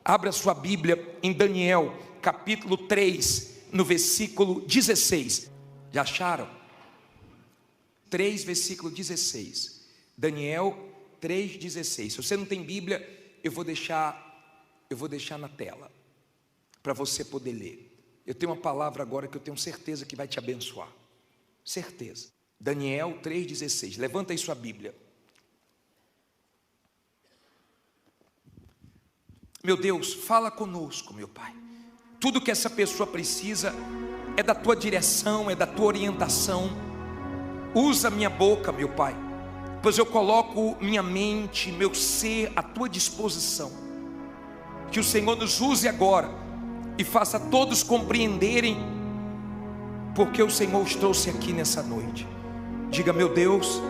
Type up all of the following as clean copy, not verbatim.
Abra sua Bíblia em Daniel, capítulo 3, no versículo 16. Já acharam? 3, versículo 16. Daniel 3,16. Se você não tem Bíblia, eu vou deixar na tela, para você poder ler. Eu tenho uma palavra agora que eu tenho certeza que vai te abençoar. Certeza. Daniel 3,16. Levanta aí sua Bíblia. Meu Deus, fala conosco, meu Pai. Tudo que essa pessoa precisa é da tua direção, é da tua orientação. Usa minha boca, meu Pai, pois eu coloco minha mente, meu ser à tua disposição. Que o Senhor nos use agora e faça todos compreenderem porque o Senhor os trouxe aqui nessa noite. Diga: meu Deus,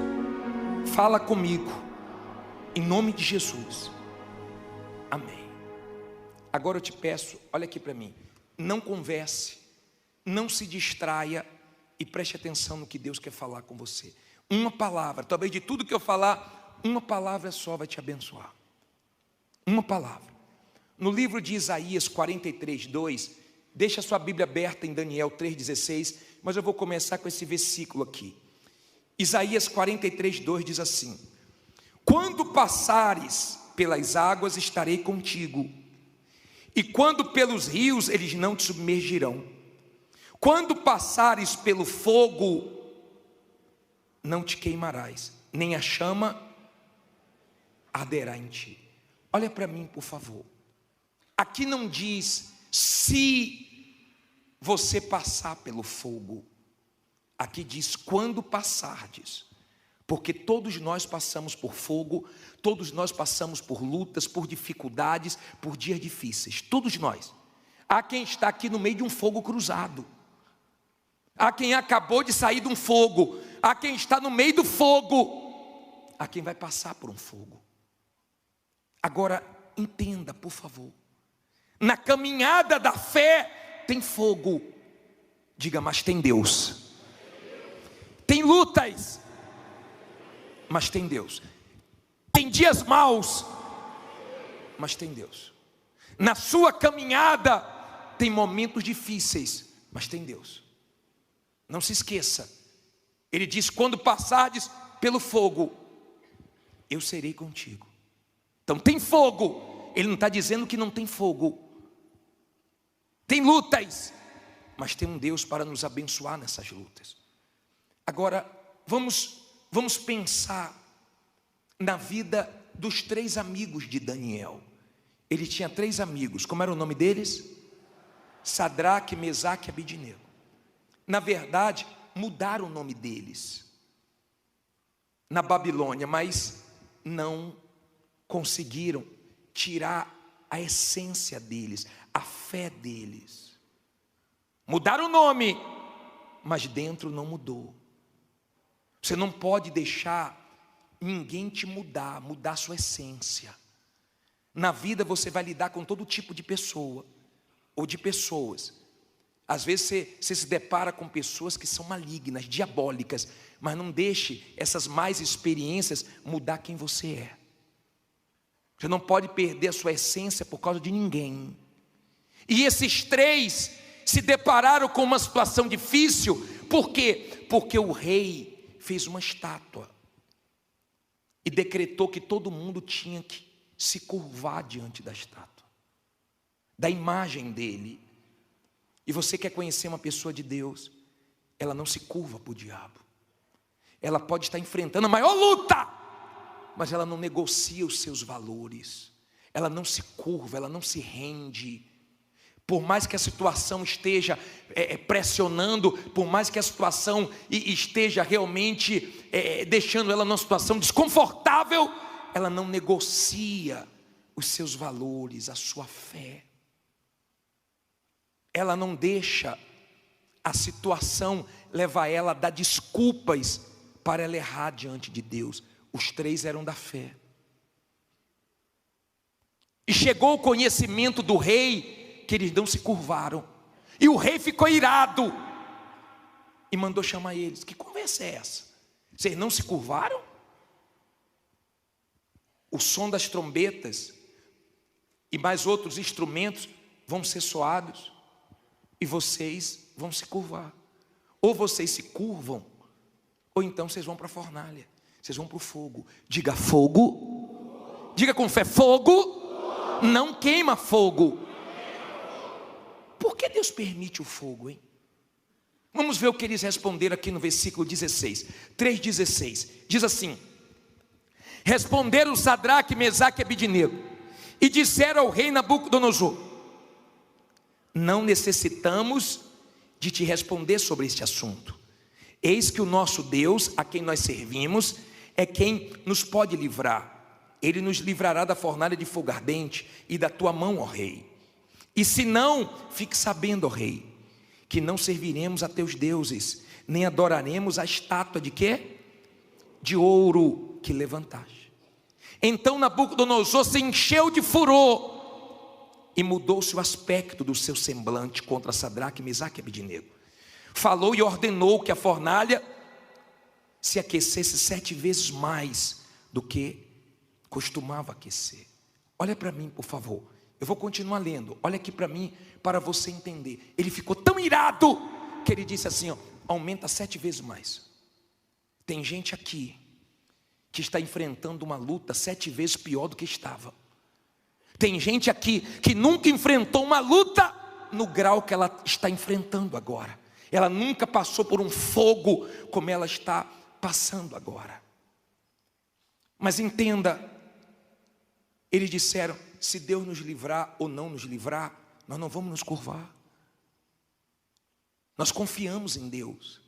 fala comigo, em nome de Jesus, amém. Agora eu te peço, olha aqui para mim, não converse, não se distraia e preste atenção no que Deus quer falar com você. Uma palavra, talvez de tudo que eu falar, uma palavra só vai te abençoar. Uma palavra. No livro de Isaías 43:2, deixa a sua Bíblia aberta em Daniel 3,16, mas eu vou começar com esse versículo aqui. Isaías 43:2 diz assim: quando passares pelas águas, estarei contigo, e quando pelos rios, eles não te submergirão. Quando passares pelo fogo, não te queimarás, nem a chama arderá em ti. Olha para mim, por favor. Aqui não diz se você passar pelo fogo. Aqui diz quando passardes. Porque todos nós passamos por fogo, todos nós passamos por lutas, por dificuldades, por dias difíceis. Todos nós. Há quem está aqui no meio de um fogo cruzado. Há quem acabou de sair de um fogo. Há quem está no meio do fogo. Há quem vai passar por um fogo. Agora, entenda, por favor. Na caminhada da fé tem fogo. Diga: mas tem Deus. Tem lutas, mas tem Deus. Tem dias maus, mas tem Deus. Na sua caminhada tem momentos difíceis, mas tem Deus. Não se esqueça. Ele diz: quando passardes pelo fogo, eu serei contigo. Então tem fogo. Ele não está dizendo que não tem fogo. Tem lutas, mas tem um Deus para nos abençoar nessas lutas. Agora, vamos pensar na vida dos 3 amigos de Daniel. Ele tinha 3 amigos. Como era o nome deles? Sadraque, Mesaque e Abednego. Na verdade, mudaram o nome deles na Babilônia, mas não conseguiram tirar a essência deles, a fé deles. Mudaram o nome, mas dentro não mudou. Você não pode deixar ninguém te mudar sua essência. Na vida você vai lidar com todo tipo de pessoa, ou de pessoas. Às vezes você se depara com pessoas que são malignas, diabólicas, mas não deixe essas mais experiências mudar quem você é. Você não pode perder a sua essência por causa de ninguém. E esses 3 se depararam com uma situação difícil. Por quê? Porque o rei fez uma estátua e decretou que todo mundo tinha que se curvar diante da estátua, da imagem dele. E você quer conhecer uma pessoa de Deus, ela não se curva para o diabo. Ela pode estar enfrentando a maior luta, mas ela não negocia os seus valores. Ela não se curva, ela não se rende. Por mais que a situação esteja pressionando, por mais que a situação esteja realmente deixando ela numa situação desconfortável, ela não negocia os seus valores, a sua fé. Ela não deixa a situação levar ela a dar desculpas para ela errar diante de Deus. Os 3 eram da fé. E chegou o conhecimento do rei que eles não se curvaram. E o rei ficou irado e mandou chamar eles. Que conversa é essa? Vocês não se curvaram? O som das trombetas e mais outros instrumentos vão ser soados, e vocês vão se curvar. Ou vocês se curvam, ou então vocês vão para a fornalha, vocês vão para o fogo. Diga fogo, diga com fé, fogo não queima fogo. Por que Deus permite o fogo, hein? Vamos ver o que eles responderam aqui no versículo 16, 3,16, diz assim: responderam Sadraque, Mesaque e Abidnego, e disseram ao rei Nabucodonosor: não necessitamos de te responder sobre este assunto. Eis que o nosso Deus, a quem nós servimos, é quem nos pode livrar. Ele nos livrará da fornalha de fogo ardente e da tua mão, ó rei. E se não, fique sabendo, ó rei, que não serviremos a teus deuses, nem adoraremos a estátua de quê? De ouro que levantaste. Então Nabucodonosor se encheu de furor e mudou-se o aspecto do seu semblante contra Sadraque, Mesaque e Abidnego. Falou e ordenou que a fornalha se aquecesse 7 vezes mais do que costumava aquecer. Olha para mim, por favor. Eu vou continuar lendo. Olha aqui para mim, para você entender. Ele ficou tão irado que ele disse assim, ó, aumenta 7 vezes mais. Tem gente aqui que está enfrentando uma luta 7 vezes pior do que estava. Tem gente aqui que nunca enfrentou uma luta no grau que ela está enfrentando agora. Ela nunca passou por um fogo como ela está passando agora. Mas entenda, eles disseram, se Deus nos livrar ou não nos livrar, nós não vamos nos curvar. Nós confiamos em Deus.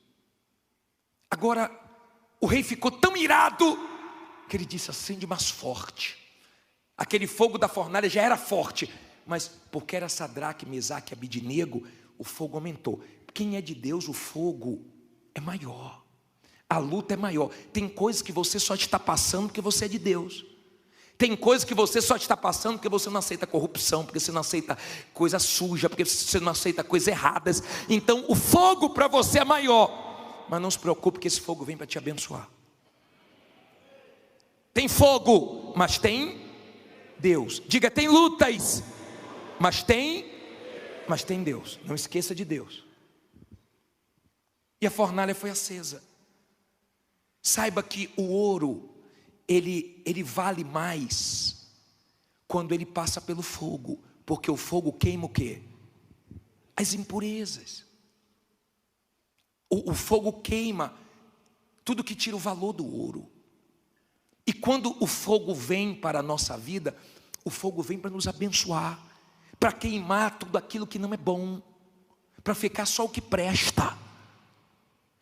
Agora, o rei ficou tão irado que ele disse, acende mais forte. Aquele fogo da fornalha já era forte, mas porque era Sadraque, Mesaque e Abidnego, o fogo aumentou. Quem é de Deus, o fogo é maior, a luta é maior. Tem coisas que você só está passando porque você é de Deus. Tem coisas que você só está passando porque você não aceita corrupção, porque você não aceita coisa suja, porque você não aceita coisas erradas. Então o fogo para você é maior, mas não se preocupe que esse fogo vem para te abençoar. Tem fogo, mas tem Deus. Diga, tem lutas, mas tem Deus. Não esqueça de Deus. E a fornalha foi acesa. Saiba que o ouro, ele vale mais quando ele passa pelo fogo, porque o fogo queima o quê? As impurezas. O fogo queima tudo que tira o valor do ouro. E quando o fogo vem para a nossa vida, o fogo vem para nos abençoar, para queimar tudo aquilo que não é bom, para ficar só o que presta.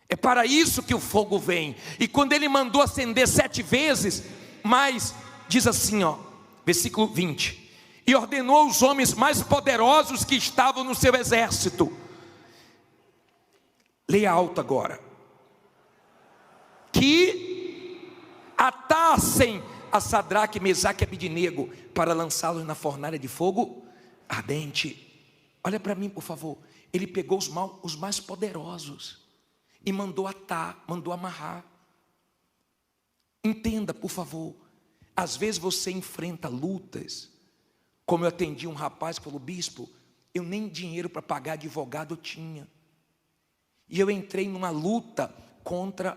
É para isso que o fogo vem. E quando ele mandou acender 7 vezes, mas diz assim, ó, versículo 20: e ordenou aos homens mais poderosos que estavam no seu exército. Leia alto agora. Que atassem a Sadraque, Mesaque e Abidnego para lançá-los na fornalha de fogo ardente. Olha para mim, por favor. Ele pegou os mais poderosos e mandou atar, mandou amarrar. Entenda, por favor. Às vezes você enfrenta lutas. Como eu atendi um rapaz que falou, bispo, eu nem dinheiro para pagar advogado eu tinha. E eu entrei numa luta contra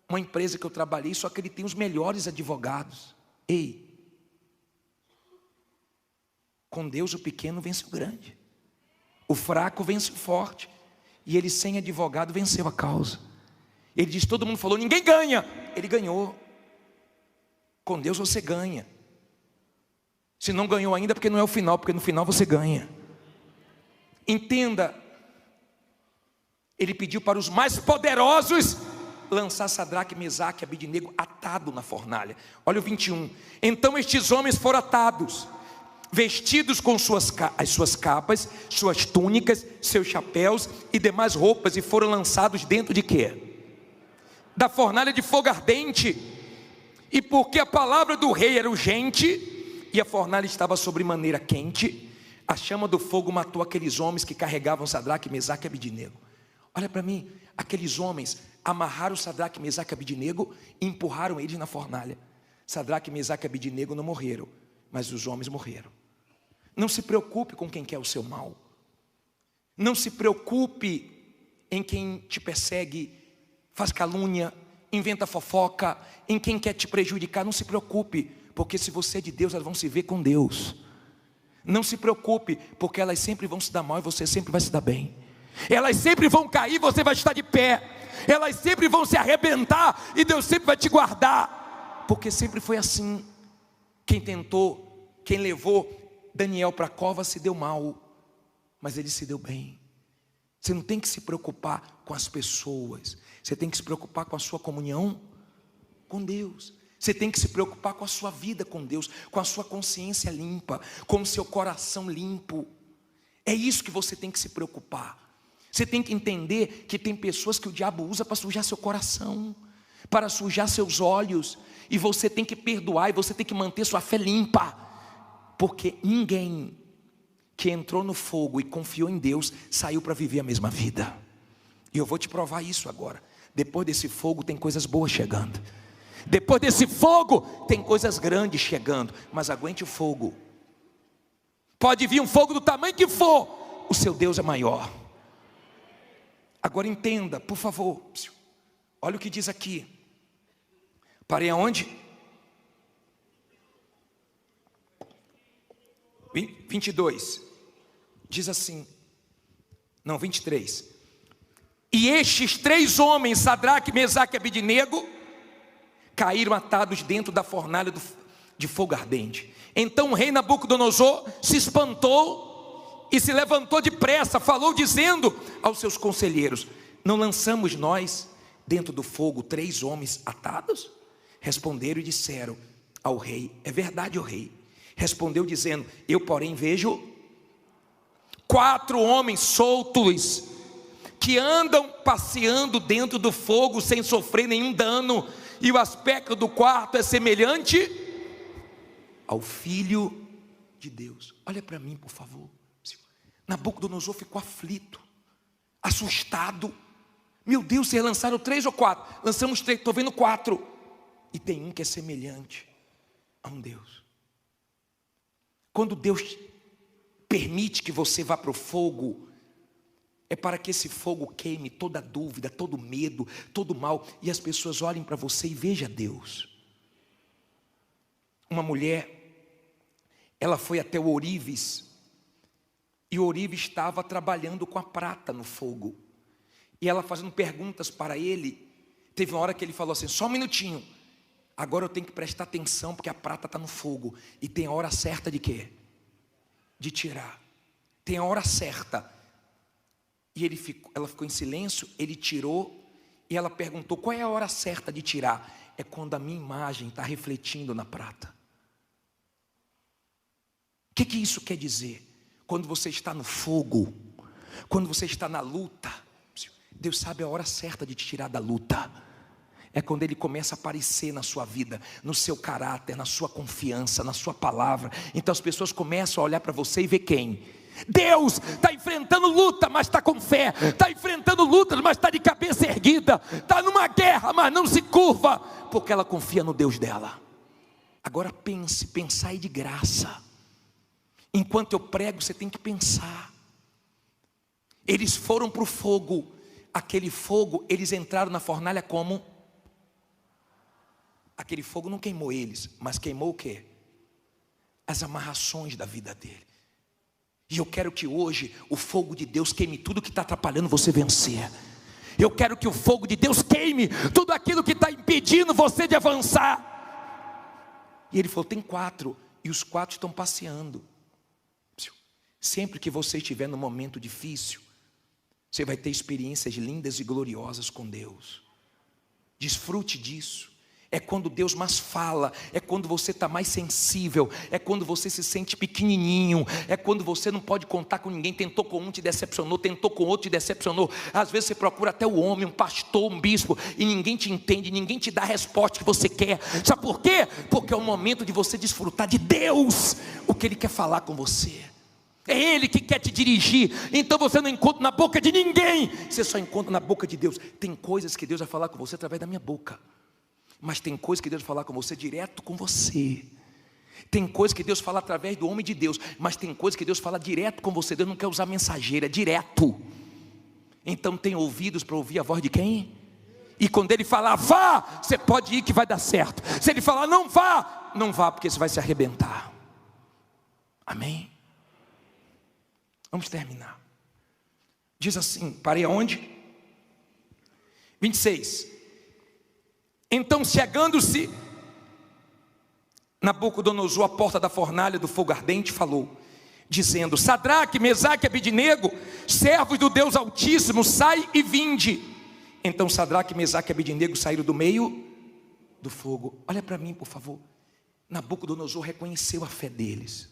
uma empresa que eu trabalhei, só que ele tem os melhores advogados. Ei, com Deus o pequeno vence o grande, o fraco vence o forte. E ele sem advogado venceu a causa. Ele disse, todo mundo falou, ninguém ganha. Ele ganhou. Com Deus você ganha. Se não ganhou ainda, porque não é o final, porque no final você ganha. Entenda, ele pediu para os mais poderosos lançar Sadraque, Mesaque e Abidnego atado na fornalha. Olha o 21. Então estes homens foram atados, vestidos com as suas capas, suas túnicas, seus chapéus e demais roupas, e foram lançados dentro de quê? Da fornalha de fogo ardente. E porque a palavra do rei era urgente e a fornalha estava sobremaneira quente, a chama do fogo matou aqueles homens que carregavam Sadraque, Mesaque e Abidnego. Olha para mim, aqueles homens amarraram Sadraque, Mesaque e Abidnego e empurraram eles na fornalha. Sadraque, Mesaque e Abidnego não morreram, mas os homens morreram. Não se preocupe com quem quer o seu mal. Não se preocupe em quem te persegue, faz calúnia, inventa fofoca, em quem quer te prejudicar. Não se preocupe, porque se você é de Deus, elas vão se ver com Deus. Não se preocupe, porque elas sempre vão se dar mal e você sempre vai se dar bem. Elas sempre vão cair e você vai estar de pé. Elas sempre vão se arrebentar e Deus sempre vai te guardar. Porque sempre foi assim. Quem tentou, quem levou Daniel para a cova se deu mal, mas ele se deu bem. Você não tem que se preocupar com as pessoas. Você tem que se preocupar com a sua comunhão com Deus. Você tem que se preocupar com a sua vida com Deus, com a sua consciência limpa, com o seu coração limpo. É isso que você tem que se preocupar. Você tem que entender que tem pessoas que o diabo usa para sujar seu coração, para sujar seus olhos, e você tem que perdoar, e você tem que manter sua fé limpa, porque ninguém que entrou no fogo e confiou em Deus saiu para viver a mesma vida. E eu vou te provar isso agora. Depois desse fogo tem coisas boas chegando. Depois desse fogo tem coisas grandes chegando. Mas aguente o fogo. Pode vir um fogo do tamanho que for, o seu Deus é maior. Agora entenda, por favor. Olha o que diz aqui. Parei aonde? 22. Diz assim. Não, 23. E estes 3 homens, Sadraque, Mesaque e Abednego, caíram atados dentro da fornalha de fogo ardente. Então o rei Nabucodonosor se espantou e se levantou depressa, falou dizendo aos seus conselheiros: não lançamos nós dentro do fogo 3 homens atados? Responderam e disseram ao rei: é verdade, ó rei. Respondeu dizendo: eu porém vejo 4 homens soltos, que andam passeando dentro do fogo sem sofrer nenhum dano, e o aspecto do quarto é semelhante ao Filho de Deus. Olha para mim, por favor. Nabucodonosor ficou aflito, assustado. Meu Deus, vocês lançaram 3 ou 4? Lançamos 3, estou vendo 4. E tem um que é semelhante a um Deus. Quando Deus permite que você vá para o fogo, é para que esse fogo queime toda dúvida, todo medo, todo mal, e as pessoas olhem para você e vejam Deus. Uma mulher, ela foi até o ourives, e o ourives estava trabalhando com a prata no fogo, e ela fazendo perguntas para ele. Teve uma hora que ele falou assim: só um minutinho, agora eu tenho que prestar atenção, porque a prata está no fogo, e tem a hora certa de quê? De tirar. Tem a hora certa. E ela ficou em silêncio, ele tirou, e ela perguntou: qual é a hora certa de tirar? É quando a minha imagem está refletindo na prata. O que isso quer dizer? Quando você está no fogo, quando você está na luta, Deus sabe a hora certa de te tirar da luta. É quando Ele começa a aparecer na sua vida, no seu caráter, na sua confiança, na sua palavra. Então as pessoas começam a olhar para você e ver quem? Deus. Está enfrentando luta, mas está com fé. Está enfrentando lutas, mas está de cabeça erguida. Está numa guerra, mas não se curva, porque ela confia no Deus dela. Agora pense, pensar é de graça. Enquanto eu prego, você tem que pensar. Eles foram para o fogo. Aquele fogo, eles entraram na fornalha como? Aquele fogo não queimou eles, mas queimou o quê? As amarrações da vida dele. E eu quero que hoje o fogo de Deus queime tudo que está atrapalhando você vencer. Eu quero que o fogo de Deus queime tudo aquilo que está impedindo você de avançar. E ele falou: tem 4, e os 4 estão passeando. Sempre que você estiver num momento difícil, você vai ter experiências lindas e gloriosas com Deus. Desfrute disso. É quando Deus mais fala, é quando você está mais sensível, é quando você se sente pequenininho, é quando você não pode contar com ninguém. Tentou com um, te decepcionou, tentou com outro, te decepcionou. Às vezes você procura até o homem, um pastor, um bispo, e ninguém te entende, ninguém te dá a resposta que você quer. Sabe por quê? Porque é o momento de você desfrutar de Deus, o que Ele quer falar com você. É Ele que quer te dirigir. Então você não encontra na boca de ninguém, você só encontra na boca de Deus. Tem coisas que Deus vai falar com você através da minha boca, mas tem coisas que Deus vai falar com você direto com você. Tem coisa que Deus fala através do homem de Deus, mas tem coisa que Deus fala direto com você. Deus não quer usar mensageiro, é direto. Então tem ouvidos para ouvir a voz de quem? E quando Ele falar vá, você pode ir que vai dar certo. Se Ele falar não vá, não vá, porque você vai se arrebentar. Amém? Vamos terminar. Diz assim, parei aonde? 26. Então chegando-se Nabucodonosor à porta da fornalha do fogo ardente, falou, dizendo, Sadraque, Mesaque e Abidnego, servos do Deus Altíssimo, sai e vinde. Então Sadraque, Mesaque e Abidnego saíram do meio do fogo. Olha para mim, por favor. Nabucodonosor reconheceu a fé deles.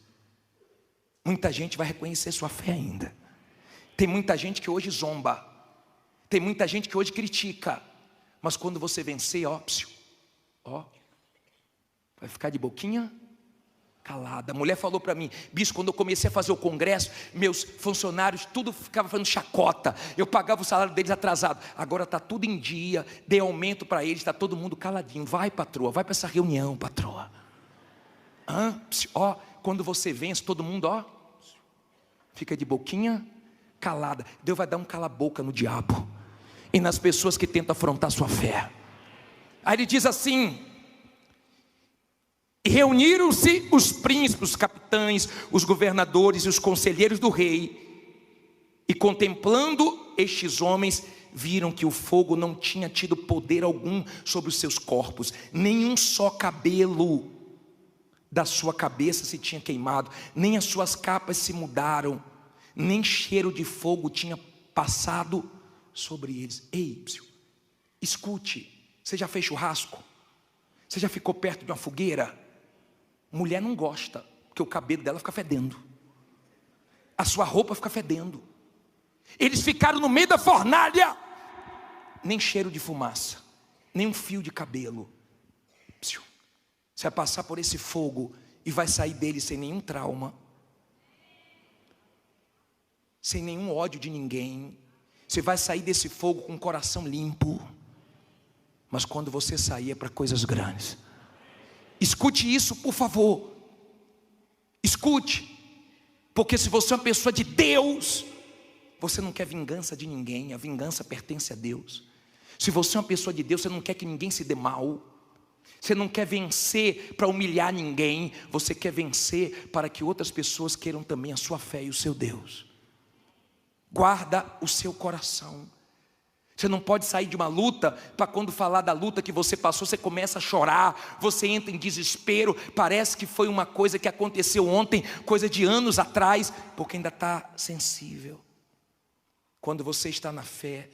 Muita gente vai reconhecer sua fé ainda. Tem muita gente que hoje zomba. Tem muita gente que hoje critica. Mas quando você vencer, ó, vai ficar de boquinha calada. A mulher falou para mim, bispo, quando eu comecei a fazer o congresso, meus funcionários, tudo ficava fazendo chacota. Eu pagava o salário deles atrasado. Agora está tudo em dia, dei aumento para eles, está todo mundo caladinho. Vai, patroa, vai para essa reunião, patroa. Ó, quando você vence, todo mundo, ó, fica de boquinha calada. Deus vai dar um cala-boca no diabo e nas pessoas que tentam afrontar sua fé. Aí ele diz assim, e reuniram-se os príncipes, os capitães, os governadores e os conselheiros do rei, e contemplando estes homens, viram que o fogo não tinha tido poder algum sobre os seus corpos, nenhum só cabelo da sua cabeça se tinha queimado, nem as suas capas se mudaram, nem cheiro de fogo tinha passado sobre eles. Ei, escute, você já fez churrasco? Você já ficou perto de uma fogueira? Mulher não gosta, porque o cabelo dela fica fedendo, a sua roupa fica fedendo. Eles ficaram no meio da fornalha, nem cheiro de fumaça, nem um fio de cabelo. Você vai passar por esse fogo e vai sair dele sem nenhum trauma, sem nenhum ódio de ninguém. Você vai sair desse fogo com o coração limpo. Mas quando você sair é para coisas grandes. Escute isso, por favor. Escute. Porque se você é uma pessoa de Deus, você não quer vingança de ninguém. A vingança pertence a Deus. Se você é uma pessoa de Deus, você não quer que ninguém se dê mal. Você não quer vencer para humilhar ninguém. Você quer vencer para que outras pessoas queiram também a sua fé e o seu Deus. Guarda o seu coração. Você não pode sair de uma luta para quando falar da luta que você passou, você começa a chorar, você entra em desespero, parece que foi uma coisa que aconteceu ontem, coisa de anos atrás, porque ainda está sensível. Quando você está na fé,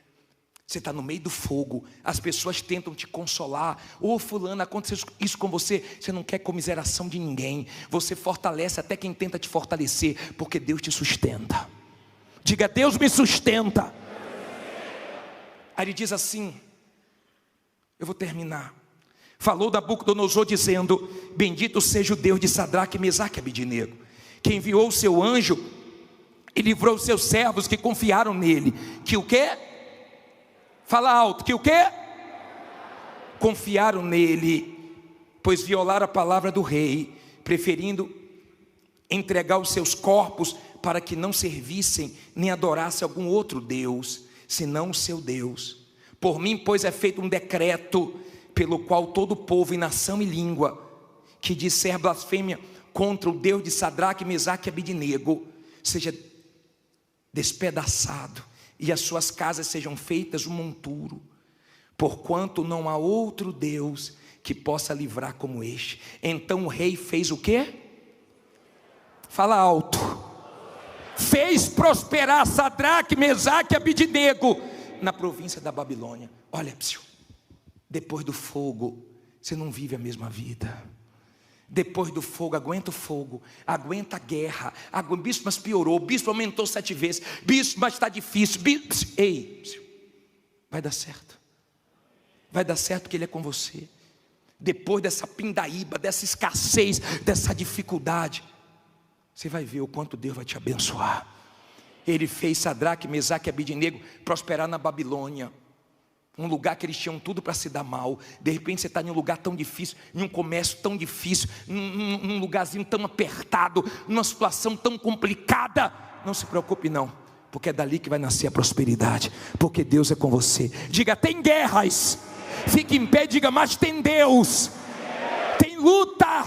você está no meio do fogo, as pessoas tentam te consolar, ô fulano, aconteceu isso com você, você não quer comiseração de ninguém, você fortalece até quem tenta te fortalecer, porque Deus te sustenta. Diga, Deus me sustenta. Aí ele diz assim, eu vou terminar. Falou Nabucodonosor dizendo, bendito seja o Deus de Sadraque, Mesaque e Abidnego, que enviou o seu anjo e livrou os seus servos que confiaram nele. Que o quê? Fala alto, que o quê? Confiaram nele, pois violaram a palavra do rei, preferindo entregar os seus corpos para que não servissem nem adorassem algum outro Deus, senão o seu Deus. Por mim, pois, é feito um decreto, pelo qual todo povo e nação e língua, que disser blasfêmia contra o Deus de Sadraque, Mesaque e Abidnego, seja despedaçado, e as suas casas sejam feitas um monturo, porquanto não há outro Deus que possa livrar como este. Então o rei fez o quê? Fala alto. Fez prosperar Sadraque, Mesaque e Abidnego na província da Babilônia. Olha, depois do fogo, você não vive a mesma vida. Depois do fogo, aguenta o fogo, aguenta a guerra. Bispo, mas piorou, bispo aumentou 7 vezes, bispo, mas está difícil, bispo. Ei, vai dar certo. Vai dar certo que Ele é com você. Depois dessa pindaíba, dessa escassez, dessa dificuldade, você vai ver o quanto Deus vai te abençoar. Ele fez Sadraque, Mesaque e Abidnego prosperar na Babilônia. Um lugar que eles tinham tudo para se dar mal. De repente você está em um lugar tão difícil, em um comércio tão difícil, num lugarzinho tão apertado, numa situação tão complicada. Não se preocupe não, porque é dali que vai nascer a prosperidade, porque Deus é com você. Diga, tem guerras, fique em pé, diga, mas tem Deus. Tem luta,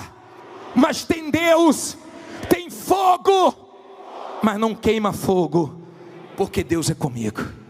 mas tem Deus. Tem fogo, mas não queima fogo, porque Deus é comigo.